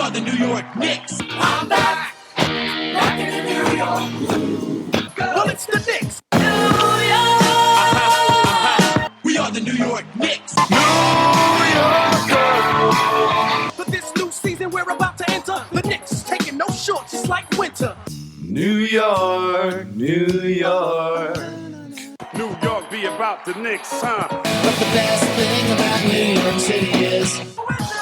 are the New York Knicks. I'm back, rocking in New York. Well, it's the Knicks. New York. We are the New York Knicks. New York. For this new season we're about to enter, the Knicks taking no shorts, it's like winter. New York, New York. New York be about the Knicks, huh? But the best thing about New York City is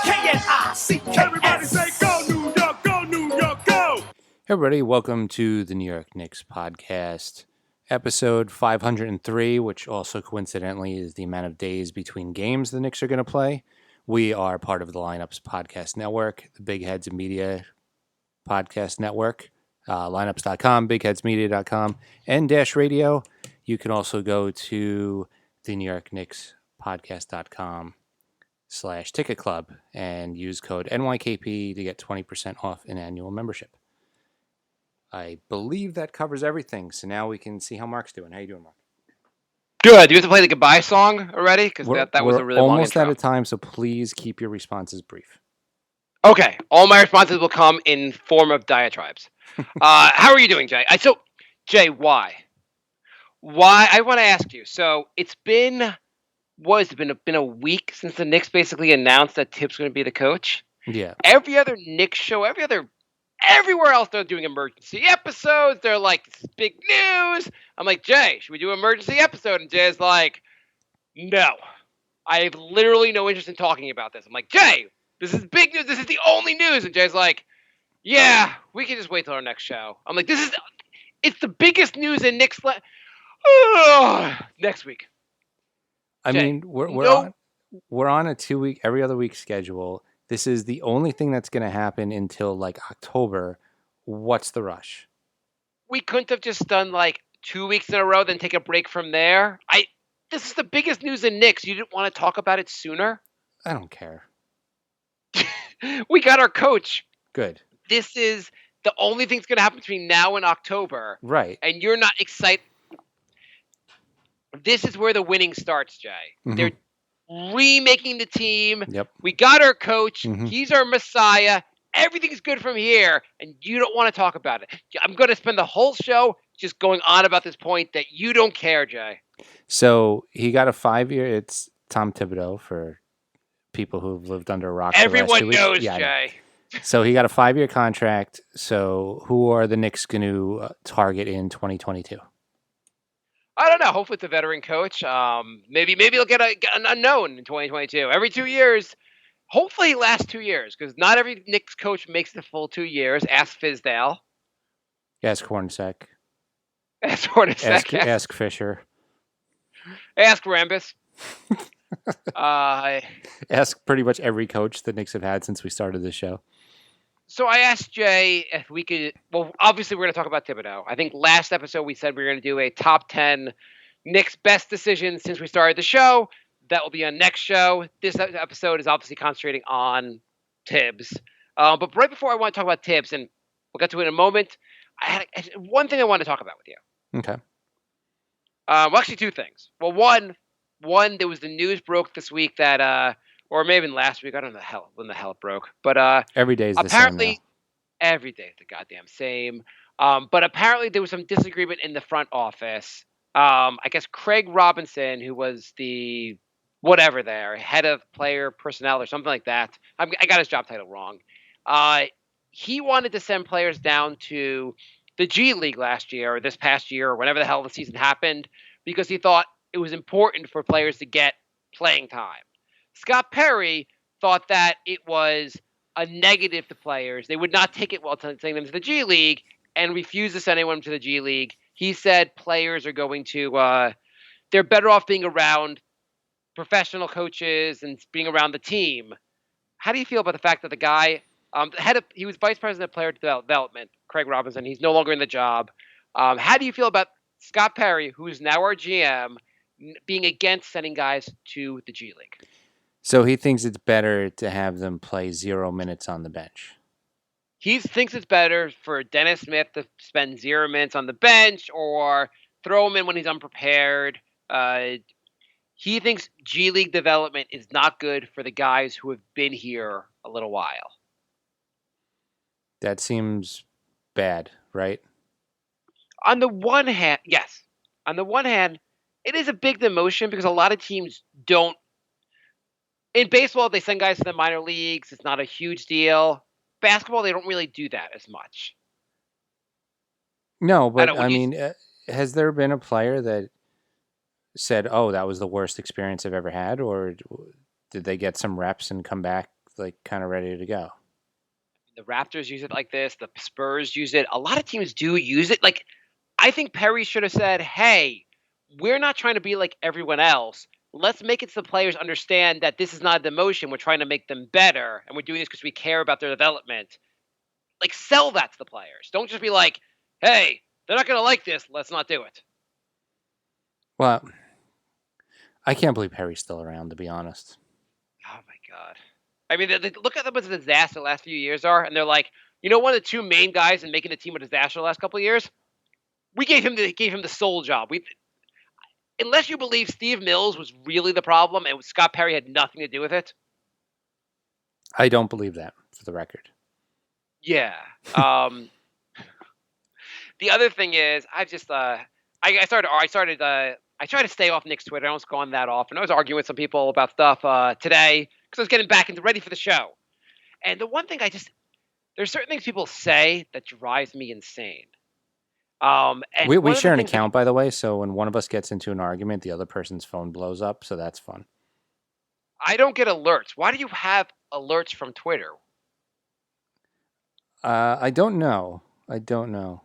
K-N-I-C-K-S. Everybody say go New York, go New York, go! Hey everybody, welcome to the New York Knicks podcast, episode 503, which also coincidentally is the amount of days between games the Knicks are going to play. We are part of the Lineups Podcast Network, the Big Heads Media Podcast Network, lineups.com, bigheadsmedia.com, and Dash Radio. You can also go to the New York Knicks podcast.com/ticket club and use code NYKP to get 20% off an annual membership. I believe that covers everything. So now we can see how Mark's doing. How you doing, Mark? Good. Do you have to play the goodbye song already? Because that was a really long almost intro. out of time, so please keep your responses brief. Okay. All my responses will come in form of diatribes. How are you doing, Jay? Jay, why? Why? I want to ask you. So it's been, been a week since the Knicks basically announced that Tip's going to be the coach. Yeah. Every other Knicks show, everywhere else they're doing emergency episodes. They're like, this is big news. I'm like, Jay, should we do an emergency episode? And Jay's like, no. I have literally no interest in talking about this. I'm like, Jay, this is big news. This is the only news. And Jay's like, yeah, we can just wait till our next show. I'm like, it's the biggest news in Knicks next week. I Jay, mean, we're on a 2 week, every other week schedule. This is the only thing that's going to happen until like October. What's the rush? We couldn't have just done like 2 weeks in a row, then take a break from there. This is the biggest news in Knicks. You didn't want to talk about it sooner? I don't care. We got our coach. Good. This is the only thing that's going to happen between now and October. Right. And you're not excited. This is where the winning starts, Jay. Mm-hmm. They're remaking the team. Yep. We got our coach. Mm-hmm. He's our messiah. Everything's good from here, and you don't want to talk about it. I'm going to spend the whole show just going on about this point that you don't care, Jay. So he got a 5-year. It's Tom Thibodeau for people who've lived under a rock. Everyone knows, yeah, Jay. So he got a 5-year contract. So who are the Knicks going to target in 2022? I don't know. Hopefully it's a veteran coach. Maybe he'll get an unknown in 2022. Every 2 years. Hopefully he lasts 2 years, because not every Knicks coach makes the full 2 years. Ask Fizdale. Ask Hornacek. Ask Fisher. Ask Rambis. Ask pretty much every coach the Knicks have had since we started this show. So I asked Jay if we could. Well, obviously we're going to talk about Thibodeau. I think last episode we said we were going to do a top 10 Knicks best decisions since we started the show. That will be on next show. This episode is obviously concentrating on Tibbs. But right before I want to talk about Tibbs, and we'll get to it in a moment, I had one thing I want to talk about with you. Okay. Well, actually two things. Well, one, there was the news broke this week that, or maybe even last week, I don't know when the hell it broke. But every day is the apparently, same every day is the goddamn same. But apparently there was some disagreement in the front office. I guess Craig Robinson, who was the whatever there, head of player personnel or something like that. I got his job title wrong. He wanted to send players down to the G League last year or this past year or whenever the hell the season happened because he thought it was important for players to get playing time. Scott Perry thought that it was a negative to players. They would not take it well sending them to the G League and refused to send anyone to the G League. He said players are going to they're better off being around professional coaches and being around the team. How do you feel about the fact that the guy, he was vice president of player development, Craig Robinson. He's no longer in the job. How do you feel about Scott Perry, who is now our GM, being against sending guys to the G League? So he thinks it's better to have them play 0 minutes on the bench. He thinks it's better for Dennis Smith to spend 0 minutes on the bench or throw him in when he's unprepared. He thinks G League development is not good for the guys who have been here a little while. That seems bad, right? On the one hand, yes. On the one hand, it is a big demotion because a lot of teams don't. In baseball, they send guys to the minor leagues. It's not a huge deal. Basketball, they don't really do that as much. No, I but don't. When you, has there been a player that said, "Oh, that was the worst experience I've ever had," or did they get some reps and come back like kind of ready to go? the Raptors use it like this. The Spurs use it. A lot of teams do use it. Like, I think Perry should have said, "Hey, we're not trying to be like everyone else. Let's make it so the players understand that this is not a demotion. We're trying to make them better, and we're doing this because we care about their development." Like, sell that to the players. Don't just be like, "Hey, they're not going to like this. Let's not do it." Well, I can't believe Perry's still around, to be honest. Oh my god. I mean, look at them as a disaster the last few years are, and they're like, one of the two main guys in making the team a disaster the last couple of years. We gave him the sole job. Unless you believe Steve Mills was really the problem and Scott Perry had nothing to do with it. I don't believe that, for the record. Yeah. The other thing is, I've just I try to stay off Nick's Twitter. I don't go on that often. I was arguing with some people about stuff today because I was getting back into ready for the show. And the one thing there's certain things people say that drives me insane. And we share an account, by the way, so when one of us gets into an argument, the other person's phone blows up, so that's fun. I don't get alerts. Why do you have alerts from Twitter? I don't know.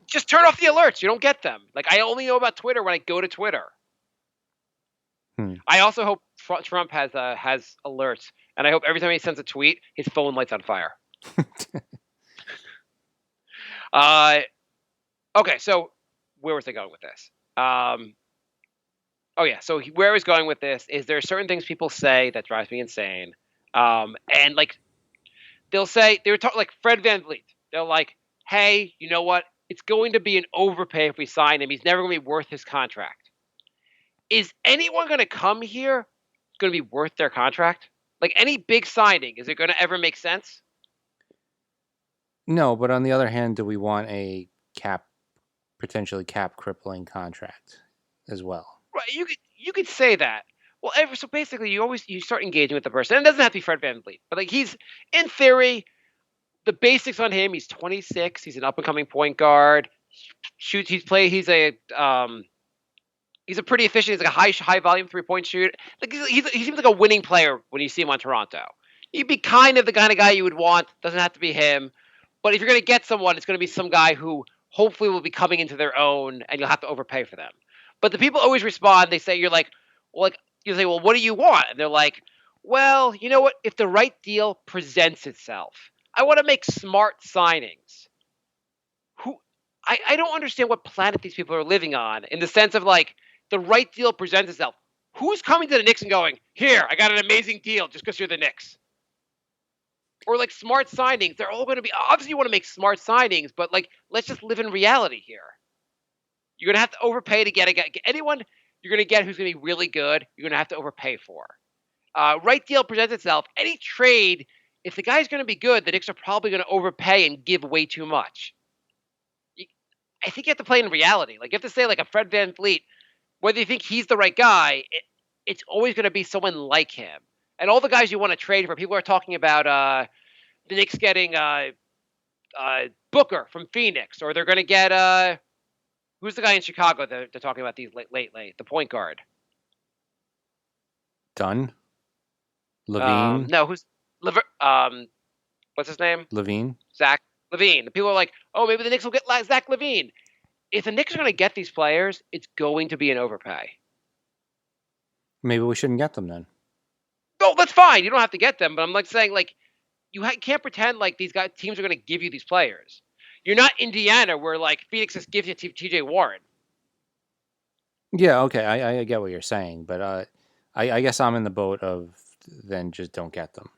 Just turn off the alerts. You don't get them. Like, I only know about Twitter when I go to Twitter. I also hope Trump has alerts, and I hope every time he sends a tweet, his phone lights on fire. Okay, so where was I going with this? So where I was going with this is there are certain things people say that drives me insane. And like they'll say they were talking like Fred VanVleet. They're like, "Hey, you know what? It's going to be an overpay if we sign him. He's never going to be worth his contract." Is anyone going to come here going to be worth their contract? Like any big signing, is it going to ever make sense? No, but on the other hand, do we want a potentially cap crippling contract as well? Right, you could say that. Well, so basically, you start engaging with the person. And it doesn't have to be Fred VanVleet, but like he's in theory, the basics on him. He's 26. He's an up and coming point guard. Shoots. He's a pretty efficient. He's like a high volume 3-point shoot. Like he seems like a winning player when you see him on Toronto. He'd be kind of the kind of guy you would want. Doesn't have to be him, but if you're going to get someone, it's going to be some guy who hopefully will be coming into their own, and you'll have to overpay for them. But the people always respond. They say, you say, well, what do you want? And they're like, well, you know what? If the right deal presents itself, I want to make smart signings. I don't understand what planet these people are living on in the sense of like the right deal presents itself. Who's coming to the Knicks and going, here, I got an amazing deal just because you're the Knicks? Or like smart signings. They're all going to be, obviously you want to make smart signings, but like, let's just live in reality here. You're going to have to overpay to get anyone you're going to get who's going to be really good. You're going to have to overpay for. Right deal presents itself. Any trade, if the guy's going to be good, the Knicks are probably going to overpay and give way too much. I think you have to play in reality. Like you have to say like a Fred VanVleet, whether you think he's the right guy, it's always going to be someone like him. And all the guys you want to trade for, people are talking about the Knicks getting Booker from Phoenix, or they're going to get who's the guy in Chicago that they're talking about these late, the point guard? Dunn? Levine? No, who's what's his name? Levine? Zach LaVine. The people are like, oh, maybe the Knicks will get Zach LaVine. If the Knicks are going to get these players, it's going to be an overpay. Maybe we shouldn't get them then. No, that's fine. You don't have to get them, but I'm like saying like you can't pretend like these teams are going to give you these players. You're not Indiana where like Phoenix just gives you TJ Warren. Yeah, okay, I get what you're saying, but I guess I'm in the boat of then just don't get them.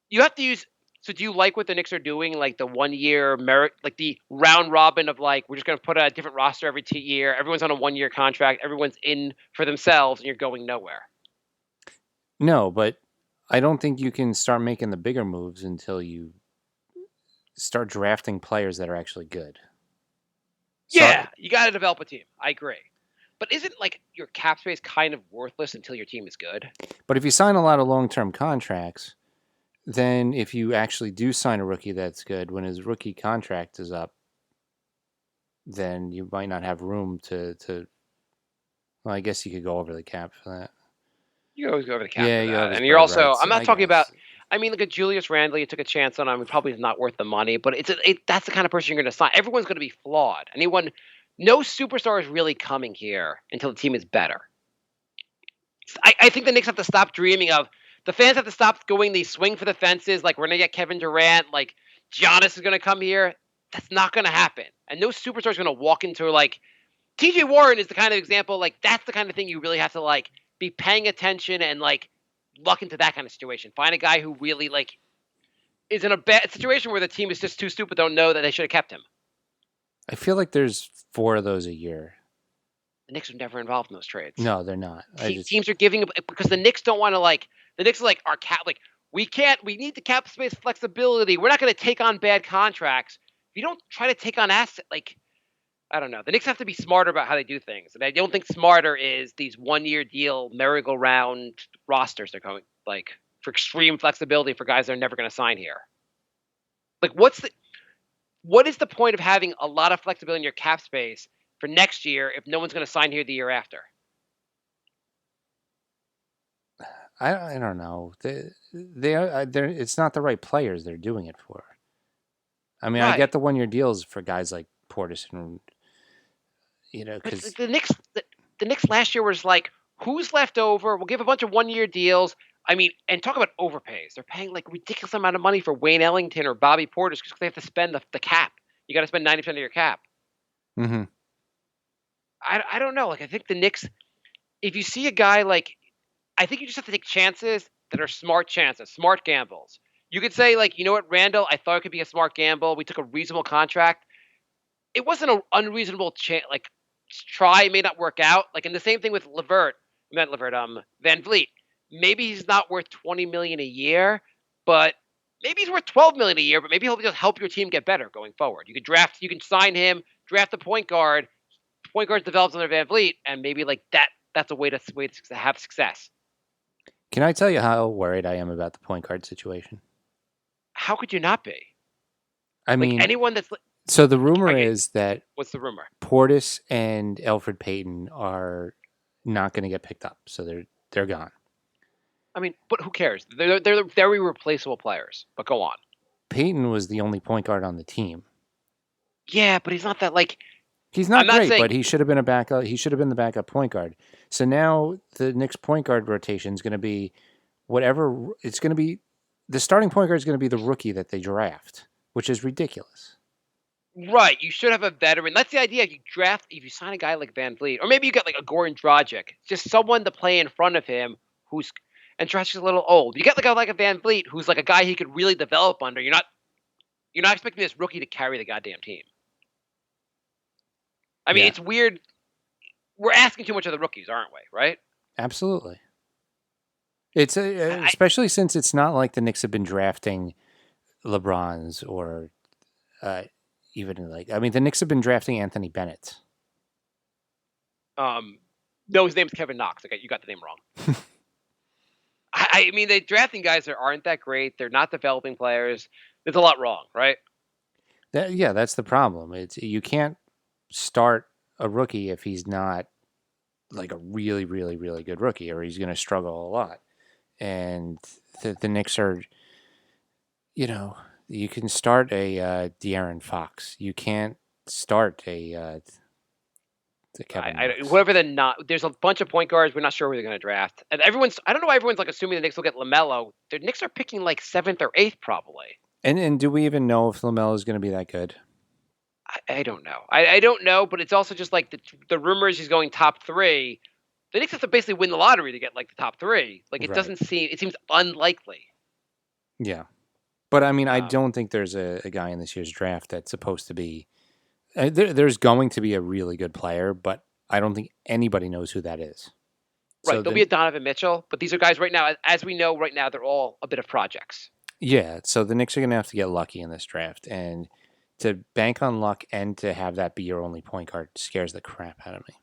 You have to use. So do you like what the Knicks are doing, like the 1 year merit, like the round robin of like we're just going to put a different roster every year. Everyone's on a 1 year contract. Everyone's in for themselves, and you're going nowhere. No, but I don't think you can start making the bigger moves until you start drafting players that are actually good. Yeah, you got to develop a team. I agree. But isn't like your cap space kind of worthless until your team is good? But if you sign a lot of long-term contracts, then if you actually do sign a rookie that's good, when his rookie contract is up, then you might not have room to. Well, I guess you could go over the cap for that. You always go over the cap. Yeah, for you that. always And you're bird also. rights, I'm not I talking guess. about. I mean, look at Julius Randle. You took a chance on him. He probably is not worth the money, but that's the kind of person you're going to sign. Everyone's going to be flawed. No superstar is really coming here until the team is better. I think the Knicks have to stop dreaming of. The fans have to stop going these swing for the fences. Like, we're going to get Kevin Durant. Like, Giannis is going to come here. That's not going to happen. And no superstar is going to walk into, like, TJ Warren is the kind of example. Like, that's the kind of thing you really have to, like, be paying attention and, like, luck into that kind of situation. Find a guy who really, like, is in a bad situation where the team is just too stupid, don't know that they should have kept him. I feel like there's 4 of those a year. The Knicks are never involved in those trades. No, they're not. Teams are giving because the Knicks don't want to, like, the Knicks are like, our cap, like, we need the cap space flexibility. We're not going to take on bad contracts. If you don't try to take on assets, like, I don't know. The Knicks have to be smarter about how they do things. And I don't think smarter is these 1-year deal merry-go-round rosters they're going, like, for extreme flexibility for guys they're never going to sign here. Like, what is the point of having a lot of flexibility in your cap space for next year if no one's going to sign here the year after? I don't know. It's not the right players they're doing it for. I mean, Right. I get the 1-year deals for guys like Portis and, because the Knicks last year was like, who's left over? We'll give a bunch of 1-year deals. I mean, and talk about overpays. They're paying like ridiculous amount of money for Wayne Ellington or Bobby Portis because they have to spend the cap. You got to spend 90% of your cap. Mm-hmm. I don't know. Like, I think the Knicks, if you see a guy like, I think you just have to take chances that are smart chances, smart gambles. You could say, like, you know what, Randall, I thought it could be a smart gamble. We took a reasonable contract. It wasn't an unreasonable try. It may not work out. Like, in the same thing with Van Vliet. Maybe he's not worth $20 million a year, but maybe he's worth $12 million a year. But maybe he'll just help your team get better going forward. You can sign him, draft a point guard. Point guard develops under Van Vliet, and maybe like that. That's a way to have success. Can I tell you how worried I am about the point guard situation? How could you not be? I mean, anyone that's. So the rumor is that What's the rumor? Portis and Elfrid Payton are not going to get picked up, so they're gone. I mean, but who cares? They're very replaceable players. But go on. Payton was the only point guard on the team. Yeah, but he's not that like. He's not great, but he should have been a backup. He should have been the backup point guard. So now the Knicks point guard rotation is going to be whatever. It's going to be the starting point guard is going to be the rookie that they draft, which is ridiculous. Right, you should have a veteran. That's the idea. If you sign a guy like Van Vliet, or maybe you get like a Goran Dragic, just someone to play in front of him and Dragic's a little old. You get like a Van Vliet who's like a guy he could really develop under. You're not expecting this rookie to carry the goddamn team. I mean, It's weird. We're asking too much of the rookies, aren't we? Right? Absolutely. It's especially since it's not like the Knicks have been drafting LeBrons or even like. I mean, the Knicks have been drafting Anthony Bennett. No, his name's Kevin Knox. Okay, you got the name wrong. I mean, they drafting guys that aren't that great. They're not developing players. There's a lot wrong, right? That's the problem. You can't start a rookie if he's not like a really, really, really good rookie, or he's going to struggle a lot. And the Knicks are, you can start a De'Aaron Fox. You can't start a Kevin Knox. There's a bunch of point guards. We're not sure who they're going to draft. And I don't know why everyone's like assuming the Knicks will get LaMelo. The Knicks are picking like 7th or 8th probably. And do we even know if LaMelo is going to be that good? I don't know. I don't know, but it's also just like the rumors he's going top 3. The Knicks have to basically win the lottery to get like the top 3. Like it seems unlikely. Yeah. But I mean, I don't think there's a guy in this year's draft that's supposed to be. There's going to be a really good player, but I don't think anybody knows who that is. Right. There'll be a Donovan Mitchell, but these are guys right now, as we know right now, they're all a bit of projects. Yeah, so the Knicks are going to have to get lucky in this draft, and to bank on luck and to have that be your only point guard scares the crap out of me.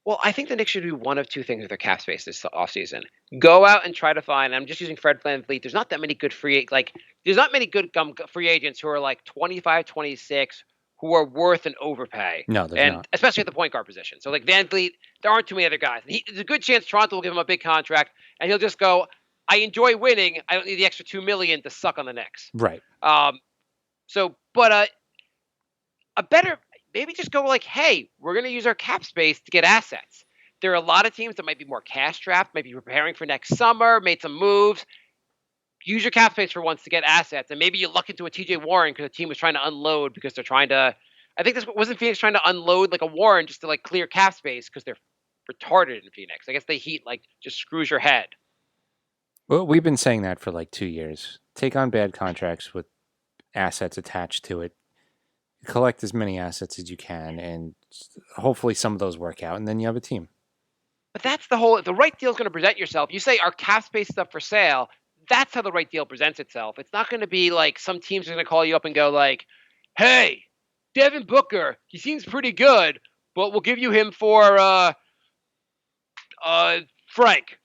Well, I think the Knicks should do one of two things with their cap space this offseason. Go out and try to find. I'm just using Fred VanVleet. There's not that many good there's not many good free agents who are like 25, 26 who are worth an overpay. No, there's and not. especially at the point guard position. So like VanVleet, there aren't too many other guys. There's a good chance Toronto will give him a big contract, and he'll just go, "I enjoy winning. I don't need the extra $2 million to suck on the Knicks." Right. But a better. Maybe just go like, hey, we're going to use our cap space to get assets. There are a lot of teams that might be more cash strapped, might be preparing for next summer, made some moves. Use your cap space for once to get assets. And maybe you luck into a TJ Warren because the team was trying to unload because they're trying to – I think this wasn't Phoenix trying to unload like a Warren just to like clear cap space because they're retarded in Phoenix. I guess the Heat like just screws your head. Well, we've been saying that for like 2 years. Take on bad contracts with assets attached to it. Collect as many assets as you can, and hopefully some of those work out, and then you have a team. But that's the right deal is going to present yourself. You say our cap space is up for sale. That's how the right deal presents itself. It's not going to be like some teams are going to call you up and go like, hey, Devin Booker, he seems pretty good, but we'll give you him for Frank.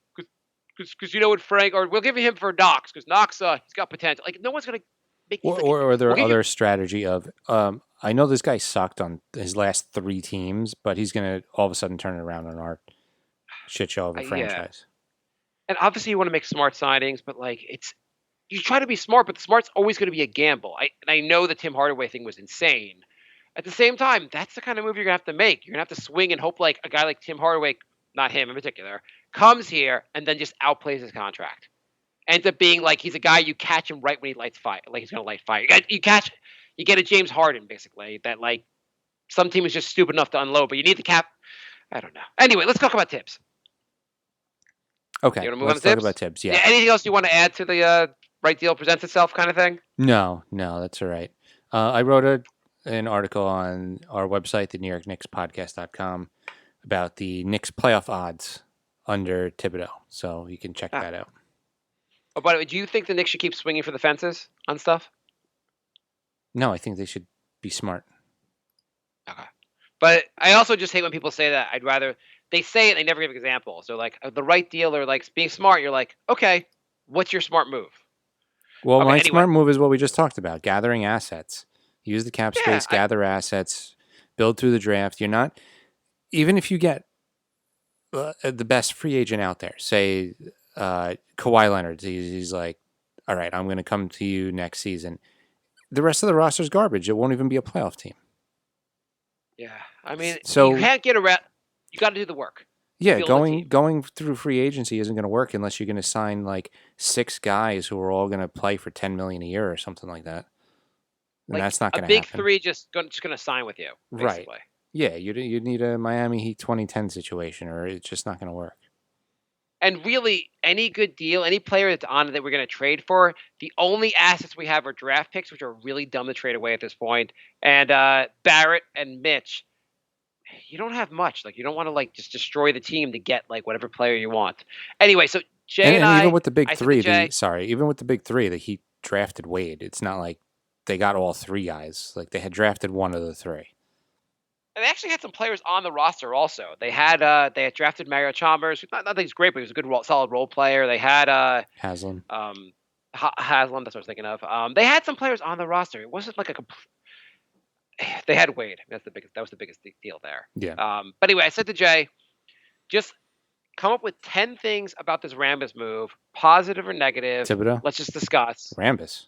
Because you know what, Frank, or we'll give you him for Knox, because Knox, he's got potential. Like, no one's going to make you Or there other strategy of, I know this guy sucked on his last 3 teams, but he's going to all of a sudden turn it around on our shit show of a franchise. And obviously you want to make smart signings, but like you try to be smart, but the smart's always going to be a gamble. I know the Tim Hardaway thing was insane. At the same time, that's the kind of move you're going to have to make. You're going to have to swing and hope like a guy like Tim Hardaway, not him in particular, comes here and then just outplays his contract. Ends up being like he's a guy you catch him right when he lights fire, like he's going to light fire. You get a James Harden, basically, that like some team is just stupid enough to unload, but you need the cap. I don't know. Anyway, let's talk about Tibbs. Okay, you want to move let's on to talk about Tibbs. Yeah. Anything else you want to add to the right deal presents itself kind of thing? No, that's all right. I wrote an article on our website, the NewYorkKnicksPodcast.com, about the Knicks playoff odds under Thibodeau, so you can check that out. Oh, by the way, do you think the Knicks should keep swinging for the fences on stuff? No, I think they should be smart. Okay. But I also just hate when people say that. They say it, they never give examples. They're like, the right deal, or like being smart. You're like, okay, what's your smart move? Well, my smart move is what we just talked about, gathering assets. Use the cap space, gather assets, build through the draft. You're not, even if you get the best free agent out there, say Kawhi Leonard, he's like, all right, I'm going to come to you next season. The rest of the roster is garbage. It won't even be a playoff team. Yeah, I mean, so you can't get around. You got to do the work. Yeah, going through free agency isn't going to work unless you're going to sign like 6 guys who are all going to play for $10 million a year or something like that. And like that's not going to happen. A big 3 just going to sign with you, basically. Right. Yeah, you need a Miami Heat 2010 situation, or it's just not going to work. And really, any good deal, any player that's on it that we're going to trade for, the only assets we have are draft picks, which are really dumb to trade away at this point. And Barrett and Mitch, you don't have much. Like, you don't want to like just destroy the team to get like whatever player you want. Anyway, so Jay and even with the big 3, even with the big 3, the Heat drafted Wade. It's not like they got all 3 guys. Like they had drafted one of the 3. And they actually had some players on the roster also. They had drafted Mario Chalmers. Not that he's great, but he was a good, solid role player. They had Haslam. Haslam, that's what I was thinking of. They had some players on the roster. It wasn't like they had Wade. That was the biggest deal there. Yeah. But anyway, I said to Jay, just come up with 10 things about this Rambis move, positive or negative. Thibodeau? Let's just discuss. Rambis.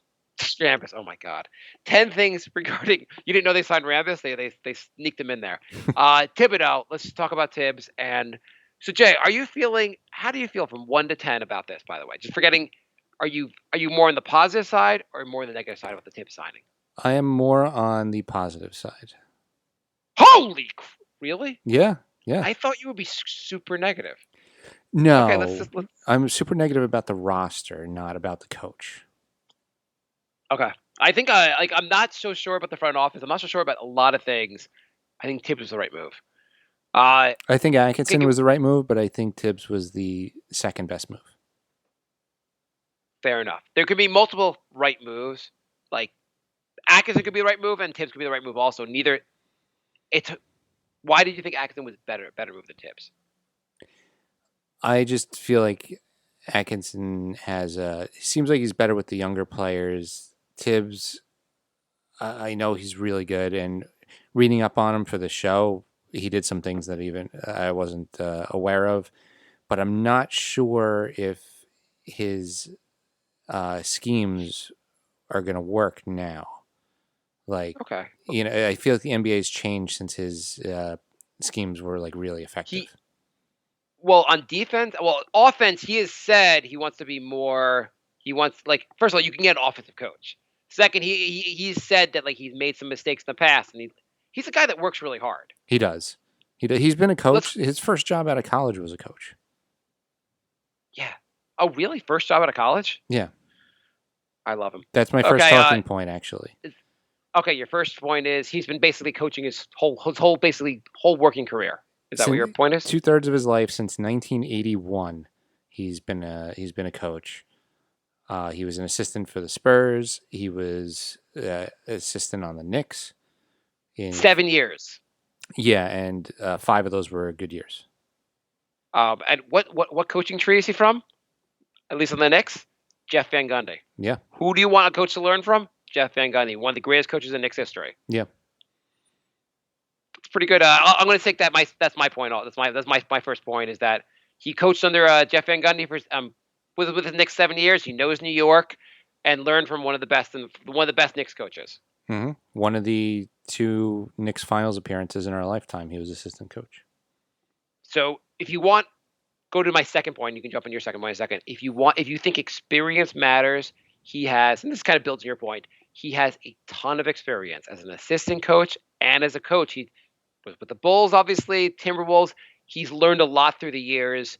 Oh my God. 10 things regarding, you didn't know they signed Rambis? They sneaked him in there. Thibodeau, let's just talk about Tibbs. And so Jay, how do you feel from 1 to 10 about this, by the way? Just forgetting, are you more on the positive side or more on the negative side with the Tibbs signing? I am more on the positive side. Holy, really? Yeah. I thought you would be super negative. No, okay, let's... I'm super negative about the roster, not about the coach. Okay, I think I'm not so sure about the front office. I'm not so sure about a lot of things. I think Tibbs was the right move. I think Atkinson was the right move, but I think Tibbs was the second best move. fair enough. There could be multiple right moves. Like Atkinson could be the right move, and Tibbs could be the right move also. Neither. It's why did you think Atkinson was better move than Tibbs? I just feel like Atkinson seems like he's better with the younger players. Tibbs, I know he's really good, and reading up on him for the show, he did some things that even I wasn't aware of, but I'm not sure if his schemes are going to work now. Like, Okay. I feel like the NBA's changed since his schemes were like really effective. On defense, offense, he has said he wants to be more. He wants first of all, you can get an offensive coach. Second, he's said that he's made some mistakes in the past, and he's a guy that works really hard. He does. He's been a coach. His first job out of college was a coach. Yeah. Oh, really? First job out of college? Yeah. I love him. That's my first talking point, actually. Okay, your first point is he's been basically coaching his whole working career. Is that what your point is? 2/3 of his life since 1981, he's been a coach. He was an assistant for the Spurs. He was assistant on the Knicks. 7 years. Yeah, and 5 of those were good years. And what coaching tree is he from? At least on the Knicks, Jeff Van Gundy. Yeah. Who do you want a coach to learn from? Jeff Van Gundy, one of the greatest coaches in Knicks history. Yeah. It's pretty good. I'm going to take that. That's my point. That's my first point is that he coached under Jeff Van Gundy for with his Knicks 7 years. He knows New York and learned from one of the best Knicks coaches. Mm-hmm. One of the 2 Knicks finals appearances in our lifetime, he was assistant coach. So if you want, go to my second point. You can jump on your second point in a second. If you think experience matters, he has, and this kind of builds on your point, he has a ton of experience as an assistant coach and as a coach. He was with the Bulls, obviously, Timberwolves. He's learned a lot through the years.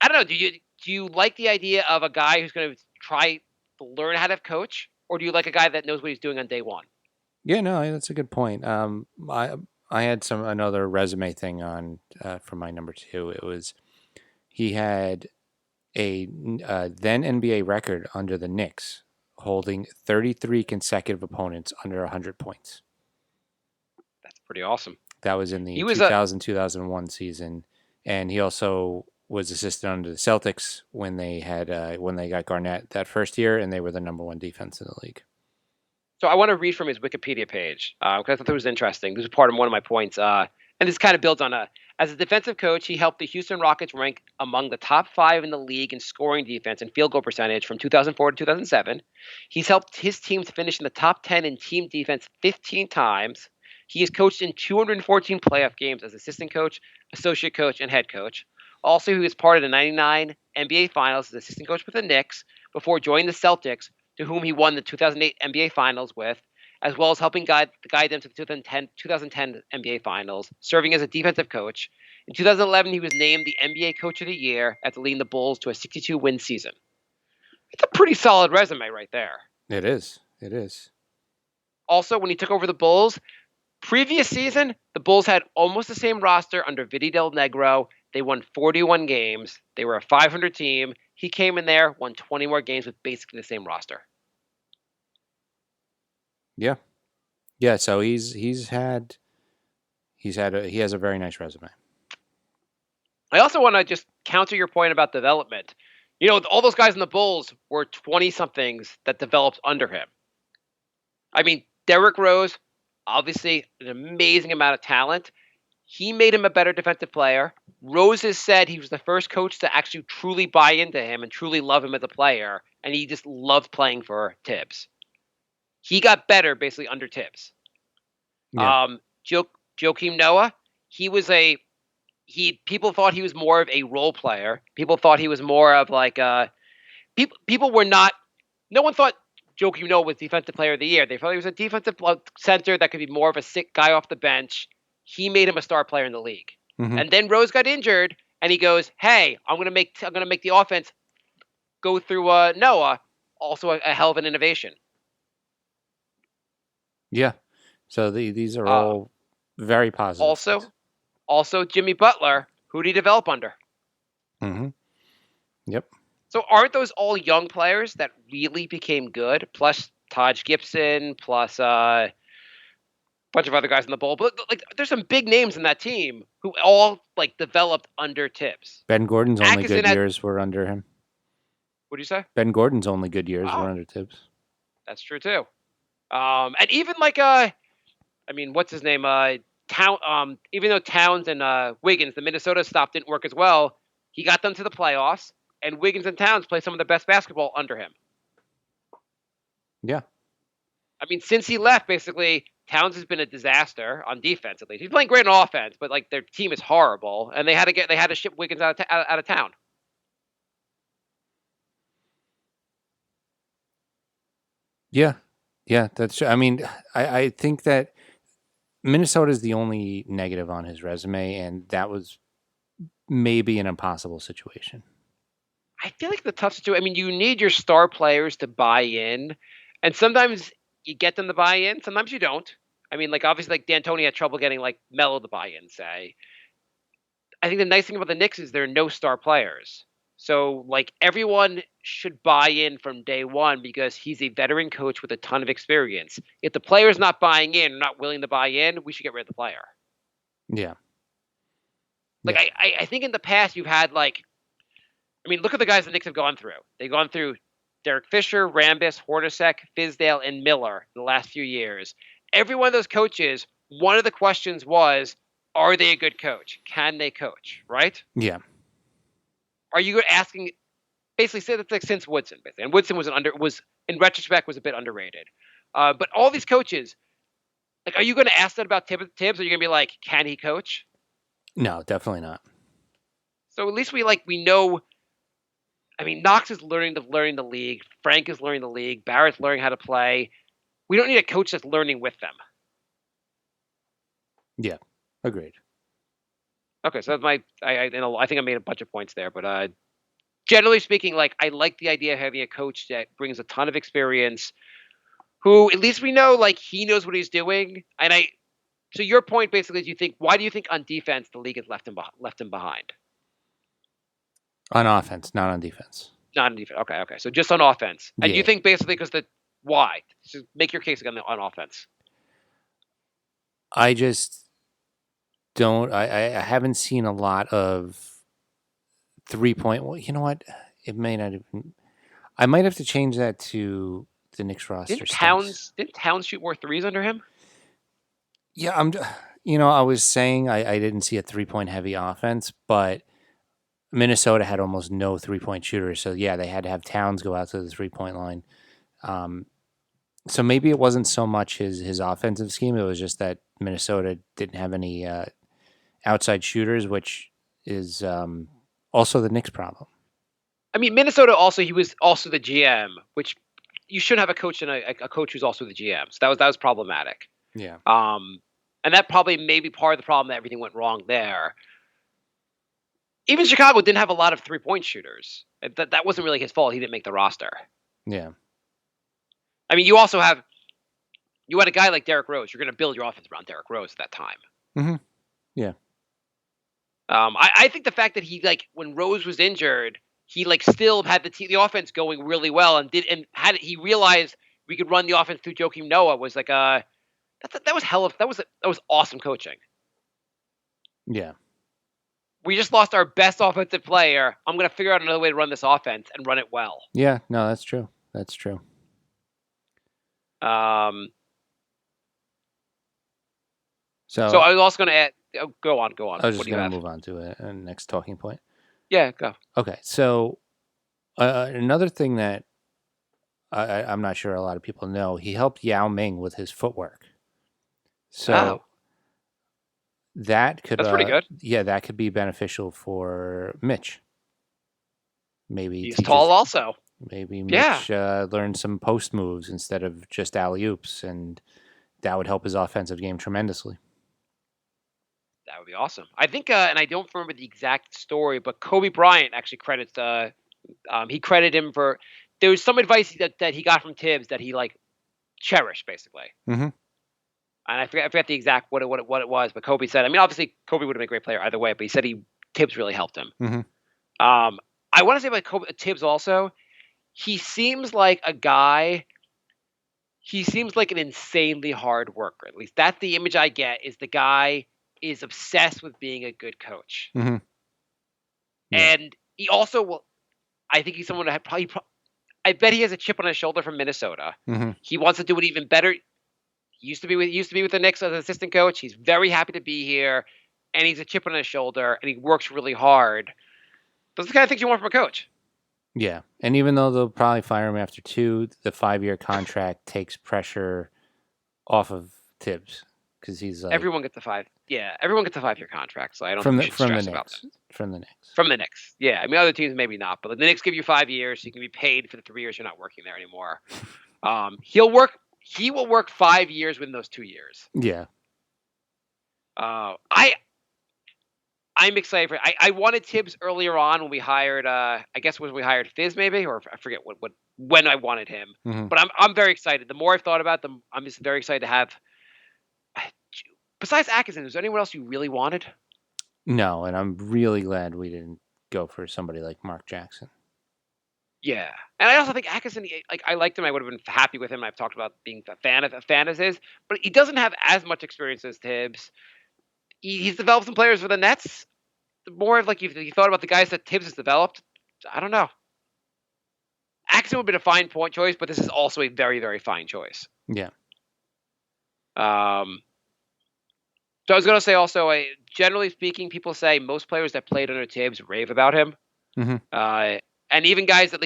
I don't know. Do you like the idea of a guy who's going to try to learn how to coach, or do you like a guy that knows what he's doing on day one? Yeah, no, that's a good point. I had another resume thing on for my number 2. It was he had a then NBA record under the Knicks, holding 33 consecutive opponents under 100 points. That's pretty awesome. That was in the 2000-2001 season, and he also was assistant under the Celtics when they got Garnett that first year, and they were the number 1 defense in the league. So I want to read from his Wikipedia page because I thought it was interesting. This is part of one of my points, and this kind of builds on as a defensive coach, he helped the Houston Rockets rank among the top 5 in the league in scoring defense and field goal percentage from 2004 to 2007. He's helped his team to finish in the top 10 in team defense 15 times. He has coached in 214 playoff games as assistant coach, associate coach, and head coach. Also, he was part of the 99 NBA Finals as assistant coach with the Knicks before joining the Celtics, to whom he won the 2008 NBA Finals with, as well as helping guide them to the 2010 NBA Finals, serving as a defensive coach. In 2011, he was named the NBA Coach of the Year after leading the Bulls to a 62-win season. It's a pretty solid resume right there. It is. Also, when he took over the Bulls, previous season, the Bulls had almost the same roster under Vidi Del Negro. They won 41 games. They were a 500 team. He came in there, won 20 more games with basically the same roster. Yeah. So he has a very nice resume. I also want to just counter your point about development. All those guys in the Bulls were 20-somethings that developed under him. I mean, Derrick Rose, obviously an amazing amount of talent. He made him a better defensive player. Rose has said he was the first coach to actually truly buy into him and truly love him as a player, and he just loved playing for Tibbs. He got better basically under Tibbs. Yeah. Joakim Noah, people thought he was more of a role player. People thought he was more of people were not, no one thought Joakim Noah was defensive player of the year. They thought he was a defensive center that could be more of a sick guy off the bench. He made him a star player in the league. Mm-hmm. And then Rose got injured, and he goes, "Hey, I'm gonna make the offense go through Noah." Also, a hell of an innovation. Yeah. So these are all very positive. Also Jimmy Butler, who did he develop under? Mm-hmm. Yep. So aren't those all young players that really became good? Plus Taj Gibson, plus a bunch of other guys in the bowl. But like, there's some big names in that team who all like developed under Tibbs. Ben Gordon's only Atkinson good years were under him. What do you say? Ben Gordon's only good years Oh. were under Tibbs. That's true too. And even like what's his name? Even though Towns and Wiggins, the Minnesota stop didn't work as well, he got them to the playoffs, and Wiggins and Towns play some of the best basketball under him. Yeah. I mean, since he left, basically, Towns has been a disaster on defense. At least he's playing great on offense, but like their team is horrible, and they had to ship Wiggins out of town. Yeah, that's true. I mean, I think that Minnesota is the only negative on his resume, and that was maybe an impossible situation. I feel like the tough situation. I mean, you need your star players to buy in, and sometimes you get them to buy in, sometimes you don't. I mean, like obviously, like D'Antoni had trouble getting like Melo to buy in. Say, I think the nice thing about the Knicks is there are no star players. So, like, everyone should buy in from day one because he's a veteran coach with a ton of experience. If the player's not buying in, or not willing to buy in, we should get rid of the player. Yeah. Like, I think in the past you've had, like, I mean, look at the guys the Knicks have gone through. They've gone through Derek Fisher, Rambis, Hornacek, Fizdale, and Miller in the last few years. Every one of those coaches, one of the questions was, are they a good coach? Can they coach? Right? Yeah. Are you asking, basically, say that's like since Woodson, basically, and Woodson was in retrospect was a bit underrated. But all these coaches, like, are you going to ask that about Tibbs? Or are you going to be like, can he coach? No, definitely not. So at least we know. I mean, Knox is learning the league. Frank is learning the league. Barrett's learning how to play. We don't need a coach that's learning with them. Yeah, agreed. Okay, so that's I think I made a bunch of points there, but generally speaking, like I like the idea of having a coach that brings a ton of experience, who at least we know like he knows what he's doing. And so your point basically is why do you think on defense the league has left him behind? On offense, not on defense. Not on defense. Okay. So just on offense, and Yeah. you think basically because why? So make your case again on offense. I just don't. I haven't seen a lot of 3-point. Well, you know what? It may not even. I might have to change that to the Knicks roster. Didn't Towns shoot more threes under him? Yeah, I was saying I didn't see a 3-point heavy offense, but Minnesota had almost no 3-point shooters. So yeah, they had to have Towns go out to the 3-point line. So maybe it wasn't so much his offensive scheme. It was just that Minnesota didn't have any outside shooters, which is also the Knicks' problem. I mean, Minnesota he was also the GM, which you should have a coach and a coach who's also the GM. So that was problematic. Yeah. And that probably may be part of the problem that everything went wrong there. Even Chicago didn't have a lot of 3-point shooters. That wasn't really his fault. He didn't make the roster. Yeah. I mean, you had a guy like Derrick Rose. You're going to build your offense around Derrick Rose at that time. Mm-hmm. Yeah. I think the fact that when Rose was injured, he still had the offense going really well he realized we could run the offense through Joakim Noah was like that was awesome coaching. Yeah. We just lost our best offensive player. I'm going to figure out another way to run this offense and run it well. Yeah, no, that's true. That's true. So I was also going to add. Oh, go on. I was just going to move on to a next talking point. Yeah, go. Okay, so another thing that I'm not sure a lot of people know, he helped Yao Ming with his footwork. So that's pretty good. Yeah, that could be beneficial for Mitch. Maybe he's tall also. Maybe Mitch learned some post moves instead of just alley-oops, and that would help his offensive game tremendously. That would be awesome. I think, and I don't remember the exact story, but Kobe Bryant actually credits. He credited him for there was some advice that he got from Tibbs that he cherished basically. Mm-hmm. And I forget the exact what it was, but Kobe said. I mean, obviously Kobe would have been a great player either way, but he said Tibbs really helped him. Mm-hmm. I want to say about Tibbs also. He seems like a guy. He seems like an insanely hard worker. At least that's the image I get. Is the guy is obsessed with being a good coach, Yeah. and he also will. I think he's someone that probably. I bet he has a chip on his shoulder from Minnesota. He wants to do it even better. He used to be with the Knicks as an assistant coach. He's very happy to be here, and he's a chip on his shoulder, and he works really hard. Those are the kind of things you want from a coach. Yeah, and even though they'll probably fire him after 2, the 5-year contract takes pressure off of Tibbs because he's like, Everyone gets a 5. Yeah, everyone gets a 5-year contract, so I don't from think the you should stress about that. From the Knicks. From the Knicks, yeah. I mean, other teams maybe not, but the Knicks give you 5 years, so you can be paid for the 3 years you're not working there anymore. He will work 5 years within those 2 years. Yeah. I'm excited for. I wanted Tibbs earlier on when we hired. I guess when we hired Fizz, maybe, or I forget when I wanted him. But I'm very excited. The more I've thought about them, I'm just very excited to have. Besides Atkinson, is there anyone else you really wanted? No, and I'm really glad we didn't go for somebody like Mark Jackson. Yeah, and I also think Atkinson. Like I liked him. I would have been happy with him. I've talked about being a fan of his, but he doesn't have as much experience as Tibbs. He's developed some players for the Nets. The more of like you thought about the guys that Tibbs has developed, I don't know. Atkinson would have been a fine point choice, but this is also a very, very fine choice. Yeah. So I was going to say also, generally speaking, people say most players that played under Tibbs rave about him. And even guys that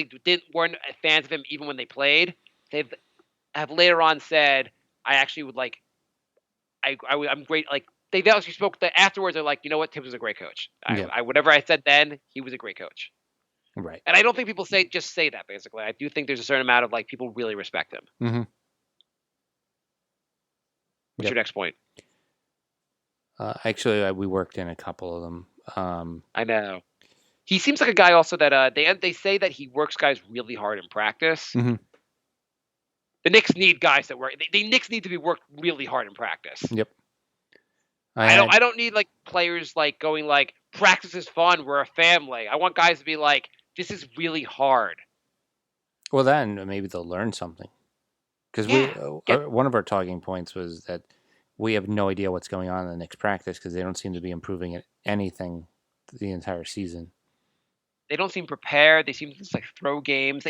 weren't fans of him even when they played, have later on said, I actually would like, I'm great. Like they actually spoke afterwards. They're like, you know what, Tibbs was a great coach. Whatever I said then, he was a great coach. Right. And I don't think people say that. Basically, I do think there's a certain amount of like people really respect him. What's your next point? Actually, we worked in a couple of them. I know. He seems like a guy also that they say that he works guys really hard in practice. The Knicks need guys that work. The Knicks need to be worked really hard in practice. Yep. I don't need like players like going like practice is fun. We're a family. I want guys to be like, this is really hard. Well, then maybe they'll learn something. Because one of our talking points was that we have no idea what's going on in the Knicks practice because they don't seem to be improving at anything the entire season. They don't seem prepared. They seem to just like throw games.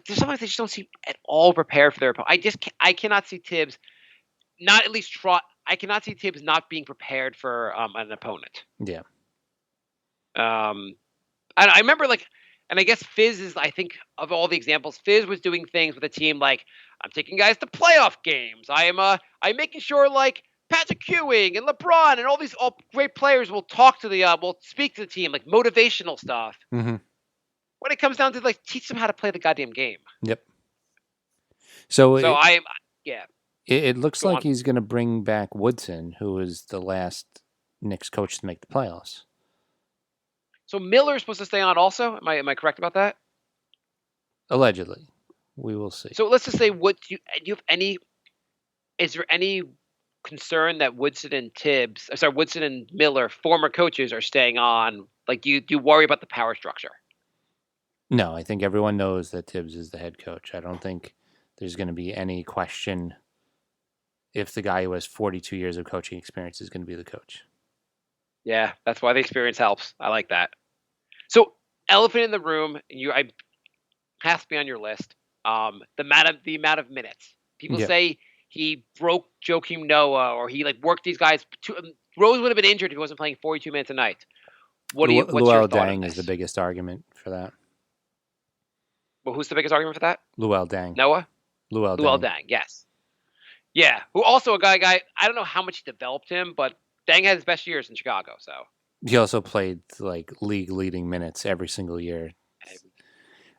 Sometimes they just don't seem at all prepared for their opponent. I cannot see Tibbs not at least try. I cannot see Tibbs not being prepared for an opponent. Yeah. I remember and I guess Fizz is, I think of all the examples, Fizz was doing things with a team like, I'm taking guys to playoff games. I'm making sure like Patrick Ewing and LeBron and all these great players will will speak to the team, like motivational stuff. When it comes down to like teach them how to play the goddamn game. Yep. It looks like he's going to bring back Woodson, who was the last Knicks coach to make the playoffs. So Miller's supposed to stay on also? Am I correct about that? Allegedly. We will see. So let's just say, is there any concern that Woodson and Miller, former coaches, are staying on? Like, do you worry about the power structure? No, I think everyone knows that Tibbs is the head coach. I don't think there's going to be any question if the guy who has 42 years of coaching experience is going to be the coach. Yeah, that's why the experience helps. I like that. So, elephant in the room, has to be on your list. The amount of minutes. People say he broke Joakim Noah, or he worked these guys. Rose would have been injured if he wasn't playing 42 minutes a night. What's your thought Deng on is the biggest argument for that. Well, who's the biggest argument for that? Luol Deng. Noah? Luol Deng, yes. Yeah, who also a guy, I don't know how much he developed him, but Deng had his best years in Chicago, so. He also played league-leading minutes every single year.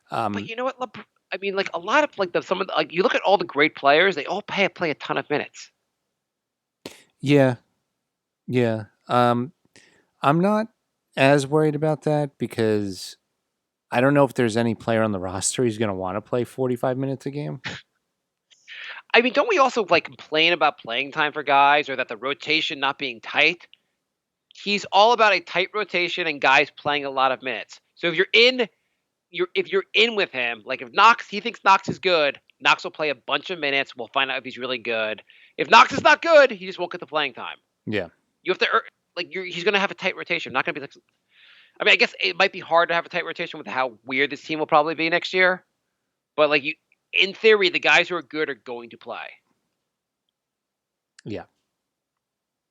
But you know what? A lot of you look at all the great players, they all play a ton of minutes. Yeah. I'm not as worried about that because I don't know if there's any player on the roster who's going to want to play 45 minutes a game. I mean, don't we also complain about playing time for guys or that the rotation not being tight? He's all about a tight rotation and guys playing a lot of minutes. So if you're in if you're in with him, like if Knox, he thinks Knox is good, Knox will play a bunch of minutes. We'll find out if he's really good. If Knox is not good, he just won't get the playing time. Yeah. You have to he's going to have a tight rotation. Not going to be like. I mean, I guess it might be hard to have a tight rotation with how weird this team will probably be next year. But like in theory, the guys who are good are going to play. Yeah.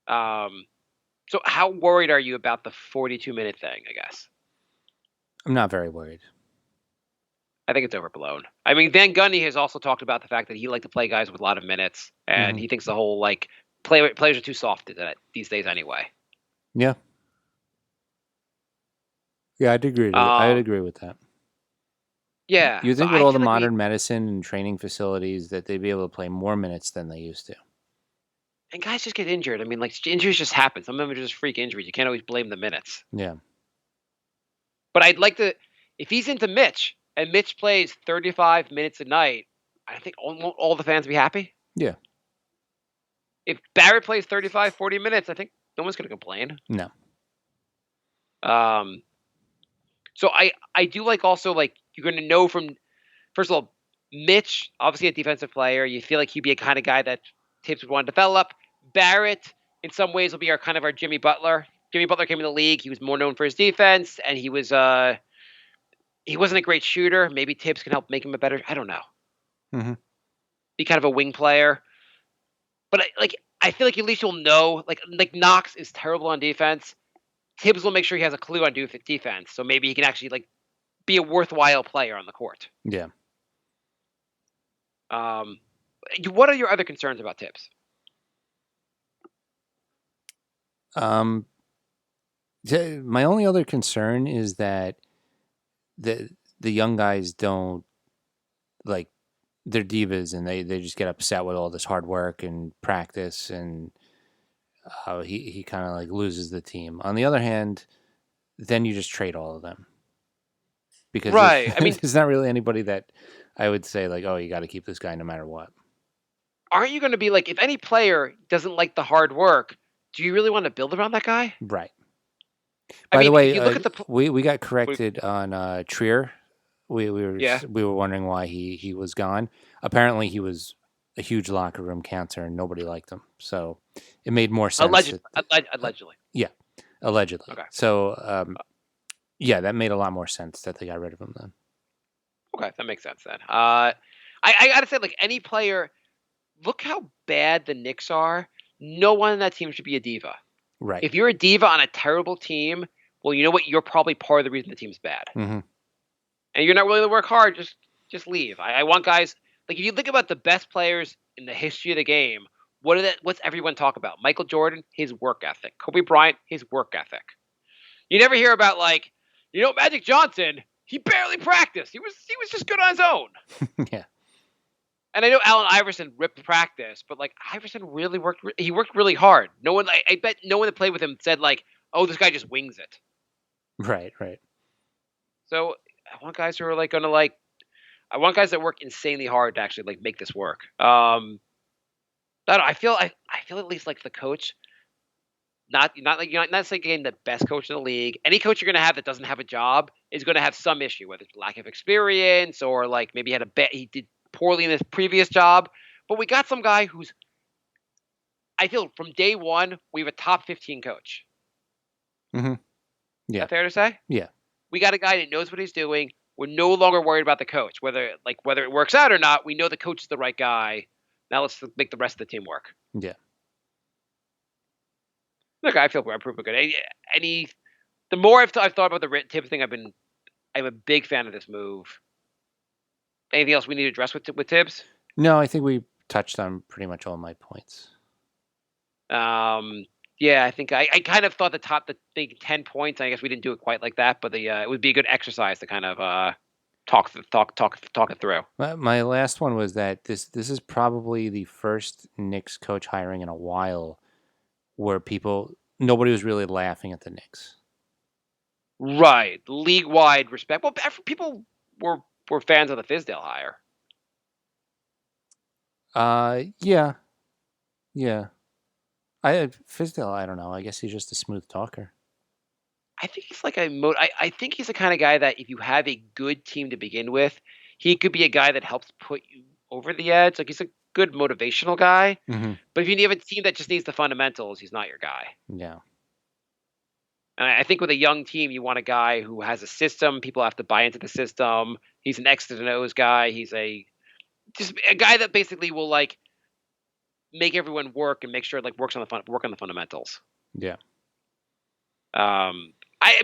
So how worried are you about the 42-minute thing, I guess? I'm not very worried. I think it's overblown. I mean, Van Gundy has also talked about the fact that he liked to play guys with a lot of minutes, and he thinks the whole players are too soft these days anyway. Yeah. Yeah, I'd agree. I'd agree with that. Yeah. You think with all the modern medicine and training facilities that they'd be able to play more minutes than they used to. And guys just get injured. I mean, like, injuries just happen. Some of them are just freak injuries. You can't always blame the minutes. Yeah. But I'd like to, if he's into Mitch, and Mitch plays 35 minutes a night, I think all the fans be happy. Yeah. If Barrett plays 35, 40 minutes, I think no one's going to complain. No. So I do like also, like, you're going to know from, first of all, Mitch, obviously a defensive player. You feel like he'd be a kind of guy that Tibbs would want to develop. Barrett, in some ways, will be our Jimmy Butler. Jimmy Butler came in the league. He was more known for his defense, and he wasn't a great shooter. Maybe Tibbs can help make him a better. I don't know. Mm-hmm. Be kind of a wing player, but I feel like at least you'll know. Like Knox is terrible on defense. Tibbs will make sure he has a clue on defense, so maybe he can actually be a worthwhile player on the court. Yeah. What are your other concerns about Tibbs? My only other concern is that the young guys don't, like, they're divas and they just get upset with all this hard work and practice, and he kind of like loses the team. On the other hand, then you just trade all of them because right. I mean, there's not really anybody that I would say like, oh, you got to keep this guy no matter what. Aren't you going to be like, if any player doesn't like the hard work, do you really want to build around that guy? Right. By the way, we got corrected on Trier. We were wondering why he was gone. Apparently, he was a huge locker room cancer, and nobody liked him. So it made more sense. Allegedly. Yeah, allegedly. Okay. So yeah, that made a lot more sense that they got rid of him then. Okay, that makes sense then. I gotta say, like, any player, look how bad the Knicks are. No one on that team should be a diva. Right. If you're a diva on a terrible team, well, you know what? You're probably part of the reason the team's bad. Mm-hmm. And you're not willing to work hard, just leave. I want guys, like, if you think about the best players in the history of the game, what's everyone talk about? Michael Jordan, his work ethic. Kobe Bryant, his work ethic. You never hear about, like, Magic Johnson, he barely practiced. He was just good on his own. Yeah. And I know Allen Iverson ripped practice, but, like, Iverson really worked really hard. No one, I bet no one that played with him said, like, oh, this guy just wings it. Right. So I want guys who are I want guys that work insanely hard to actually make this work. I feel at least like the coach, not saying getting the best coach in the league. Any coach you're going to have that doesn't have a job is going to have some issue, whether it's lack of experience or maybe he did poorly in his previous job. But we got some guy who's, I feel from day one, we have a top 15 coach. Mm-hmm. Yeah. Is that fair to say? Yeah. We got a guy that knows what he's doing. We're no longer worried about the coach, whether it works out or not. We know the coach is the right guy. Now let's make the rest of the team work. Yeah. Look, I feel I'm pretty good. The more I've thought about the Tibbs thing, I'm a big fan of this move. Anything else we need to address with Tibbs? No, I think we touched on pretty much all my points. Yeah, I think I kind of thought the big 10 points. I guess we didn't do it quite like that, but it would be a good exercise to kind of talk it through. My last one was that this is probably the first Knicks coach hiring in a while where nobody was really laughing at the Knicks. Right, league-wide respect. Well, people were fans of the Fizdale hire. Yeah. Fizdale, I don't know. I guess he's just a smooth talker. I think he's like I think he's the kind of guy that if you have a good team to begin with, he could be a guy that helps put you over the edge. Like he's a good motivational guy. Mm-hmm. But if you have a team that just needs the fundamentals, he's not your guy. Yeah. And I think with a young team, you want a guy who has a system. People have to buy into the system. He's an X's and O's guy. He's just a guy that basically will like make everyone work and make sure it like work on the fundamentals. Yeah. I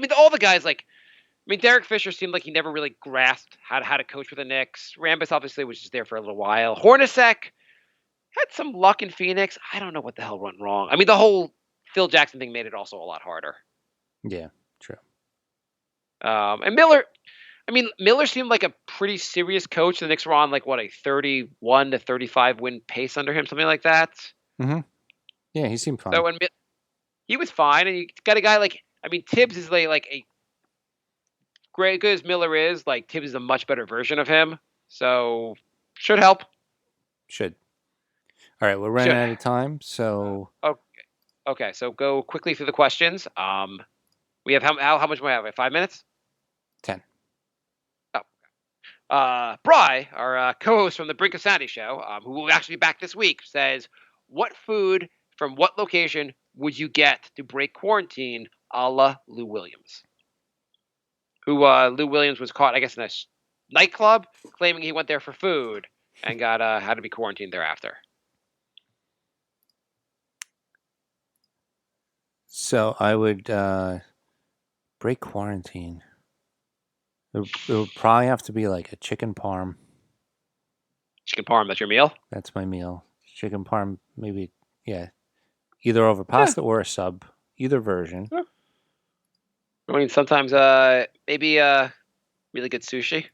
mean, all the guys Derek Fisher seemed like he never really grasped how to coach with the Knicks. Rambis obviously was just there for a little while. Hornacek had some luck in Phoenix. I don't know what the hell went wrong. I mean, the whole Phil Jackson thing made it also a lot harder. Yeah, true. And Miller seemed like a pretty serious coach. The Knicks were on a 31 to 35 win pace under him, something like that. Mm-hmm. Yeah, he seemed fine. So he was fine, and you got a guy Tibbs is like a great good as Miller is. Like Tibbs is a much better version of him, so should help. Should. All right, we're running out of time, so Okay. So go quickly through the questions. We have how much do we have? 5 minutes? 10. Bry, our co-host from the Brink of Sanity show, who will actually be back this week, says, "What food from what location would you get to break quarantine, a la Lou Williams?" Who Lou Williams was caught, I guess, in a nightclub, claiming he went there for food and got had to be quarantined thereafter. So I would break quarantine. It would probably have to be like a chicken parm. Chicken parm, that's your meal? That's my meal. Chicken parm, maybe, yeah. Either over pasta or a sub. Either version. Yeah. I mean, sometimes maybe really good sushi.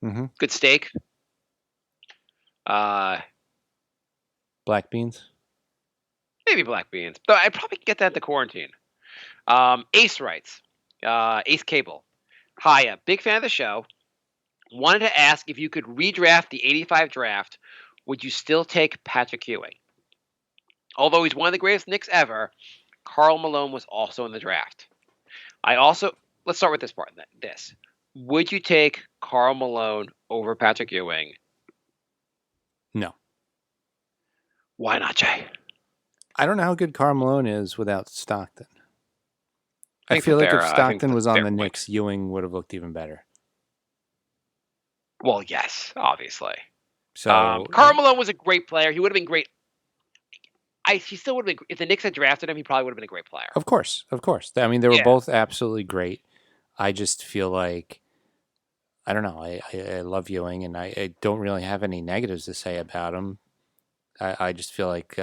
Mm-hmm. Good steak. Black beans. Maybe black beans. But I'd probably get that at the quarantine. Ace writes. Ace Cable. Hiya. Big fan of the show. Wanted to ask if you could redraft the 85 draft, would you still take Patrick Ewing? Although he's one of the greatest Knicks ever, Karl Malone was also in the draft. Let's start with this part. Would you take Karl Malone over Patrick Ewing? No. Why not, Jay? I don't know how good Karl Malone is without Stockton. I Think feel like fair, if I think Stockton that's was a on fair the point. Knicks, Ewing would have looked even better. Well, yes, obviously. So Karl Malone was a great player. He would have been great. He still would have been. If the Knicks had drafted him, he probably would have been a great player. Of course. I mean, they were Yeah. both absolutely great. I just feel like, I don't know. I love Ewing, and I don't really have any negatives to say about him. I just feel like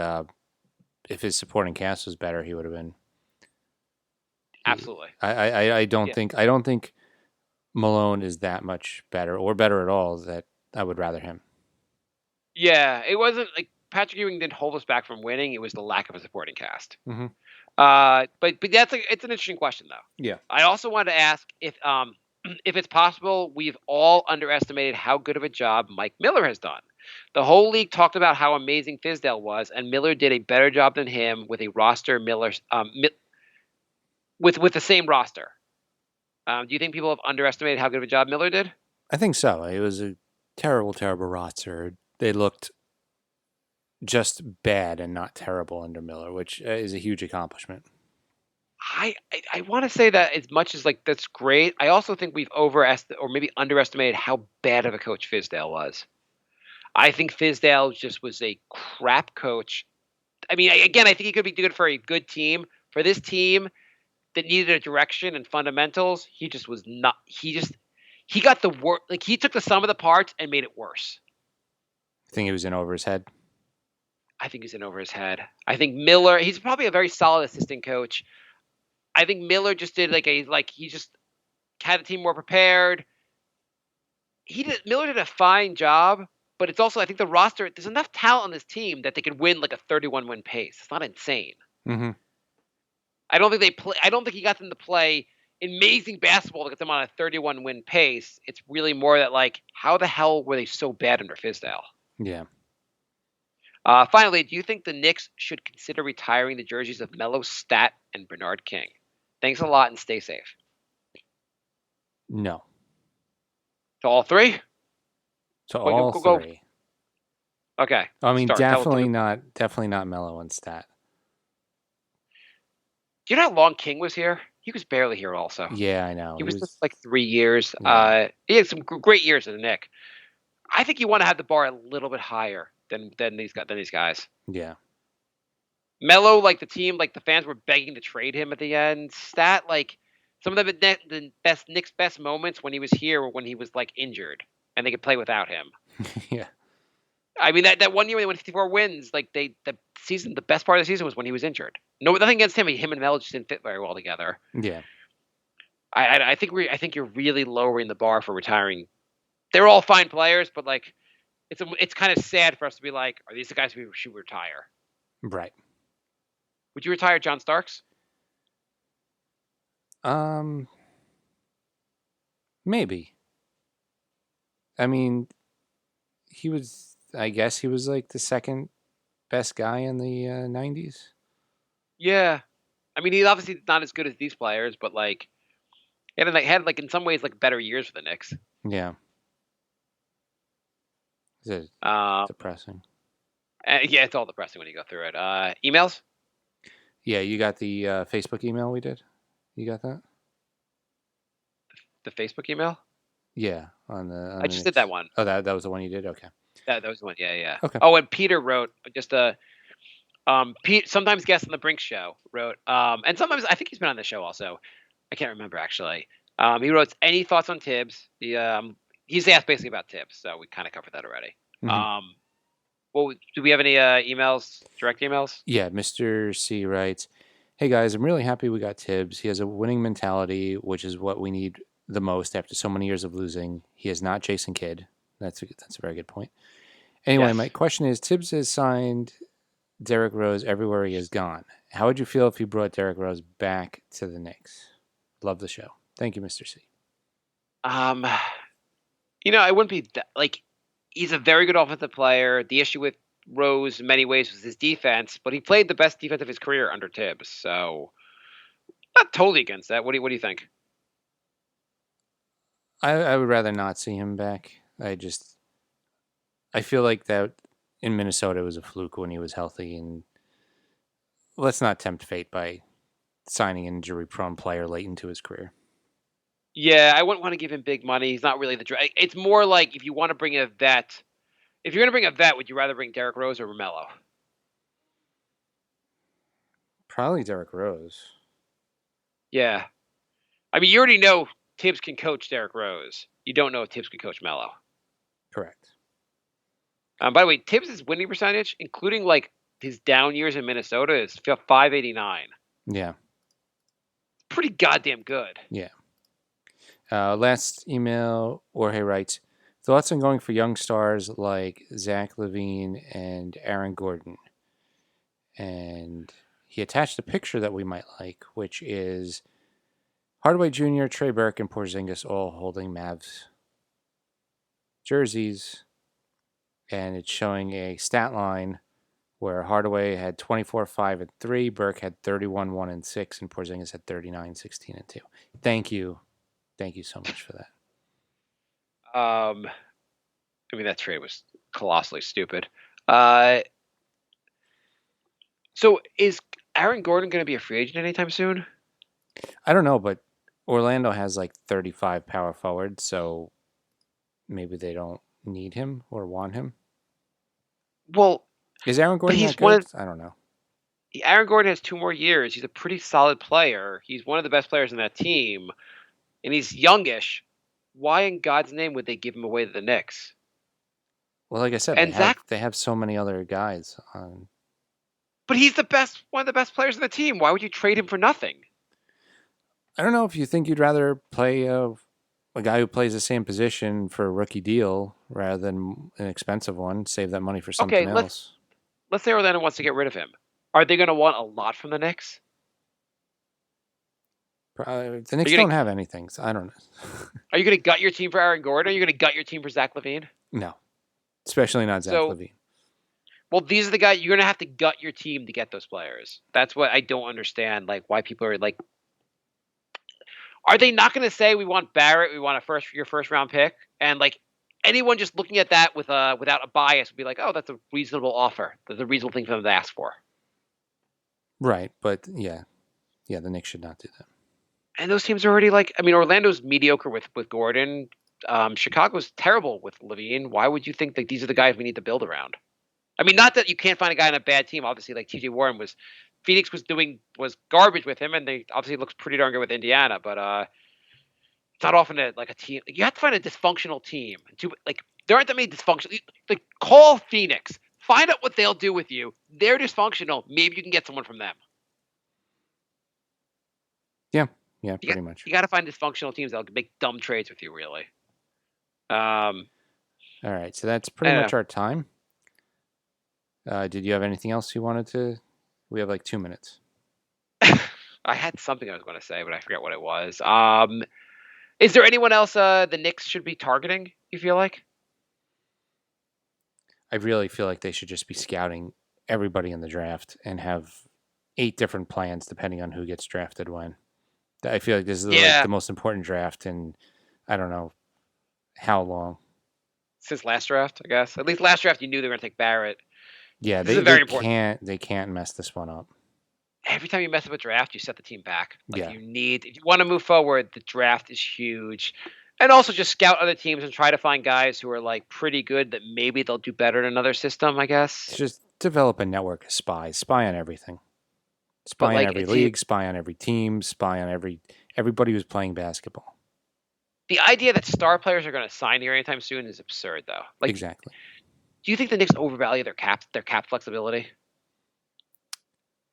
if his supporting cast was better, he would have been. Absolutely. I don't think Malone is that much better or better at all. That I would rather him. Yeah, it wasn't like Patrick Ewing didn't hold us back from winning. It was the lack of a supporting cast. Mm-hmm. But it's an interesting question though. Yeah. I also wanted to ask if it's possible we've all underestimated how good of a job Mike Miller has done. The whole league talked about how amazing Fizdale was, and Miller did a better job than him with a roster with the same roster. Do you think people have underestimated how good of a job Miller did? I think so. It was a terrible, terrible roster. They looked just bad and not terrible under Miller, which is a huge accomplishment. I want to say that as much as that's great, I also think we've or maybe underestimated how bad of a coach Fizdale was. I think Fizdale just was a crap coach. I mean, again, I think he could be good for a good team. For this team that needed a direction and fundamentals, he just was not. He got the work. Like he took the sum of the parts and made it worse. I think he was in over his head. I think he's in over his head. I think Miller. He's probably a very solid assistant coach. I think Miller just did he just had the team more prepared. Miller did a fine job, but it's also I think the roster. There's enough talent on this team that they could win like a 31 win pace. It's not insane. Mm-hmm. I don't think he got them to play amazing basketball to get them on a 31 win pace. It's really more that how the hell were they so bad under Fizdale? Yeah. Finally, do you think the Knicks should consider retiring the jerseys of Melo, Stat, and Bernard King? Thanks a lot and stay safe. No. To all three? To Go, all go, go. three. Okay. I mean, start. Tell definitely three. not Melo and Stat. Do you know how long King was here? He was barely here also. Yeah, I know. He was just like 3 years. Yeah. He had some great years as a Knick. I think you want to have the bar a little bit higher than these guys. Yeah. Melo, like the team, like the fans were begging to trade him at the end. Stat, like some of the best Knicks' best moments when he was here were when he was like injured and they could play without him. Yeah. I mean that one year when they won 54 wins, like the best part of the season was when he was injured. No, nothing against him. Him and Melo just didn't fit very well together. Yeah. I think you're really lowering the bar for retiring. They're all fine players, but like it's kind of sad for us to be like, are these the guys we should retire? Right. Would you retire John Starks? Maybe. I mean, I guess he was like the second best guy in the 90s. Yeah. I mean, he's obviously not as good as these players, but like he had like in some ways like better years for the Knicks. Yeah. Is it Um, depressing? yeah, it's all depressing when you go through it. Emails? Yeah, you got the Facebook email we did? You got that? The Facebook email? Yeah, on I just did that one. Oh, that was the one you did? Okay. That was the one. Yeah. Okay. Oh, and Peter wrote just a Pete, sometimes guest on the Brink show wrote, and sometimes I think he's been on the show also. I can't remember actually. He wrote, any thoughts on Tibbs? He's asked basically about Tibbs, so we kind of covered that already. Mhm. Well, do we have any emails, direct emails? Yeah, Mr. C writes, "Hey guys, I'm really happy we got Tibbs. He has a winning mentality, which is what we need the most after so many years of losing. He is not Jason Kidd. That's a very good point. Anyway, Yes. my question is, Tibbs has signed Derrick Rose everywhere he has gone. How would you feel if he brought Derrick Rose back to the Knicks? Love the show. Thank you, Mr. C." I wouldn't be like, he's a very good offensive player. The issue with Rose in many ways was his defense, but he played the best defense of his career under Tibbs, so not totally against that. What do you think? I would rather not see him back. I feel like that in Minnesota was a fluke when he was healthy, and let's not tempt fate by signing an injury-prone player late into his career. Yeah, I wouldn't want to give him big money. He's not really it's more like if you want to bring a vet. If you're going to bring a vet, would you rather bring Derrick Rose or Melo? Probably Derrick Rose. Yeah. I mean, you already know Tibbs can coach Derrick Rose. You don't know if Tibbs can coach Melo. Correct. By the way, Tibbs' winning percentage, including like his down years in Minnesota, is 589. Yeah. Pretty goddamn good. Yeah. Last email, Jorge writes, "Thoughts on going for young stars like Zach LaVine and Aaron Gordon?" And he attached a picture that we might like, which is Hardaway Jr., Trey Burke, and Porzingis all holding Mavs jerseys. And it's showing a stat line where Hardaway had 24, 5, and 3, Burke had 31, 1, and 6, and Porzingis had 39, 16, and 2. Thank you. Thank you so much for that. I mean, that trade was colossally stupid. So is Aaron Gordon going to be a free agent anytime soon? I don't know, but Orlando has like 35 power forwards, so maybe they don't need him or want him. Well, is Aaron Gordon he's that good? I don't know. Aaron Gordon has 2 more years. He's a pretty solid player. He's one of the best players in that team, and he's youngish. Why in God's name would they give him away to the Knicks? Well, like I said, and they have so many other guys on. But he's one of the best players in the team. Why would you trade him for nothing? I don't know if you think you'd rather play a guy who plays the same position for a rookie deal rather than an expensive one. Save that money for something else. Let's say Orlando wants to get rid of him. Are they going to want a lot from the Knicks? The Knicks don't have anything, so I don't know. Are you going to gut your team for Aaron Gordon? Or are you going to gut your team for Zach LaVine? No, especially not Zach LaVine. Well, these are the guys you're gonna have to gut your team to get those players. That's what I don't understand. Like why people are like, are they not gonna say we want Barrett, we want your first round pick, and like anyone just looking at that without a bias would be like, oh, that's a reasonable offer. That's a reasonable thing for them to ask for. Right, but yeah, the Knicks should not do that. And those teams are already like, I mean, Orlando's mediocre with Gordon. Chicago's terrible with Levine. Why would you think that these are the guys we need to build around? I mean, not that you can't find a guy on a bad team. Obviously, like T.J. Warren Phoenix was garbage with him, and they obviously looks pretty darn good with Indiana. But it's not often that like a team. You have to find a dysfunctional team. There aren't that many dysfunctional. Like call Phoenix, find out what they'll do with you. They're dysfunctional. Maybe you can get someone from them. Yeah, pretty much. You got to find dysfunctional teams that'll make dumb trades with you. Really. All right, so that's pretty much our time. Did you have anything else you wanted to? We have like 2 minutes. I had something I was going to say, but I forget what it was. Is there anyone else the Knicks should be targeting, you feel like? I really feel like they should just be scouting everybody in the draft and have 8 different plans depending on who gets drafted when. I feel like this is like the most important draft in I don't know how long. Since last draft, I guess. At least last draft you knew they were going to take Barrett. Yeah, they can't mess this one up. Every time you mess up a draft, you set the team back. Like Yeah. if you want to move forward, the draft is huge. And also just scout other teams and try to find guys who are like pretty good that maybe they'll do better in another system, I guess. Just develop a network of spies. Spy on everything. Spy on every league, spy on every team, spy on everybody who's playing basketball. The idea that star players are going to sign here anytime soon is absurd, though. Like, Exactly. Do you think the Knicks overvalue their cap flexibility?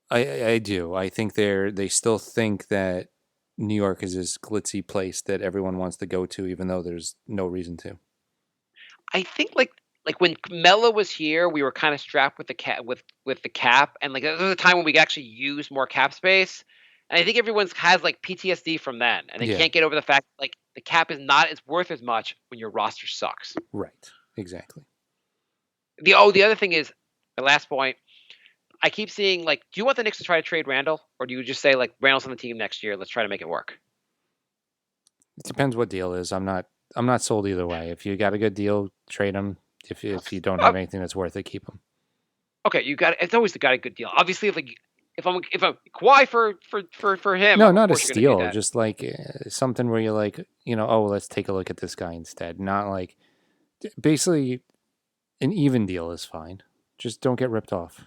I do. I think they still think that New York is this glitzy place that everyone wants to go to, even though there's no reason to. I think like when Melo was here, we were kind of strapped with the cap, and like there was a time when we actually used more cap space. And I think everyone's has like PTSD from then, and they can't get over the fact like the cap is not as worth as much when your roster sucks. Right. Exactly. The other thing is the last point. I keep seeing like, do you want the Knicks to try to trade Randall, or do you just say like Randall's on the team next year? Let's try to make it work. It depends what deal is. I'm not sold either way. If you got a good deal, trade him. If you don't have anything that's worth it, keep him. Okay, it's always got a good deal. Obviously, if I'm Kawhi for him. No, not a steal. Just like something where you're like, oh, let's take a look at this guy instead. Not like basically an even deal is fine. Just don't get ripped off.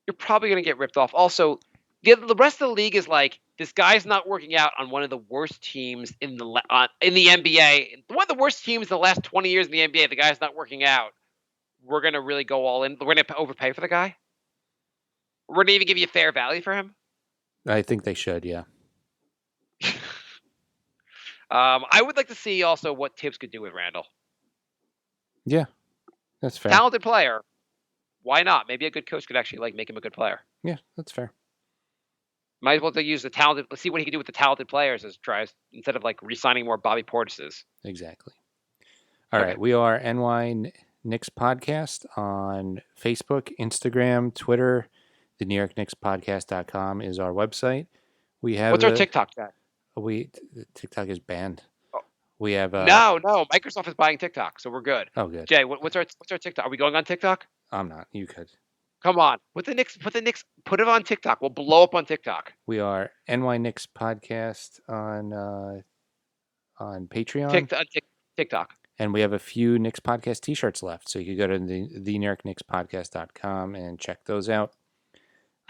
You're probably going to get ripped off. Also, the rest of the league is like, this guy's not working out on one of the worst teams in the NBA. One of the worst teams in the last 20 years in the NBA. The guy's not working out. We're going to really go all in. We're going to overpay for the guy. We're going to even give you a fair value for him. I think they should, yeah. I would like to see also what Tibbs could do with Randall. Yeah, that's fair. Talented player. Why not? Maybe a good coach could actually like make him a good player. Yeah, that's fair. Might as well to use the talented. Let's see what he can do with the talented players instead of like re-signing more Bobby Portises. Exactly. All right, we are NY Knicks Podcast on Facebook, Instagram, Twitter. The New York Knicks Podcast.com is our website. We have what's our TikTok at? TikTok is banned. We have no. Microsoft is buying TikTok, so we're good. Oh, good. Jay, what's our TikTok? Are we going on TikTok? I'm not. You could. Come on. Put the Knicks. Put it on TikTok. We'll blow up on TikTok. We are NY Knicks Podcast on Patreon. TikTok. And we have a few Knicks Podcast T-shirts left, so you could go to the New York Knicks Podcast.com and check those out.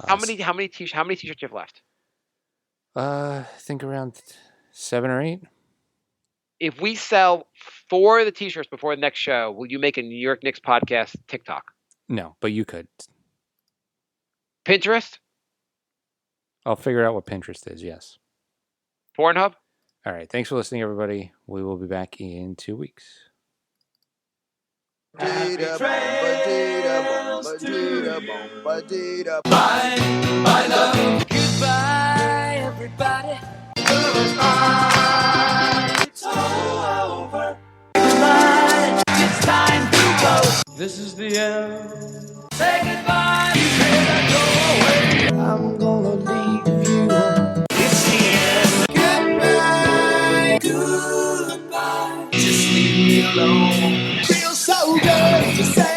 How many T-shirts do you have left? I think around 7 or 8. If we sell 4 of the T-shirts before the next show, will you make a New York Knicks Podcast TikTok? No, but you could. Pinterest? I'll figure out what Pinterest is, yes. Pornhub? All right. Thanks for listening, everybody. We will be back in 2 weeks. Bye, bye, love. Goodbye, everybody. It's all over. It's time to go. This is the end. Say goodbye. You better go away. I'm gonna leave you. It's the end. Goodbye. Goodbye. Just leave me alone. Feels so good to say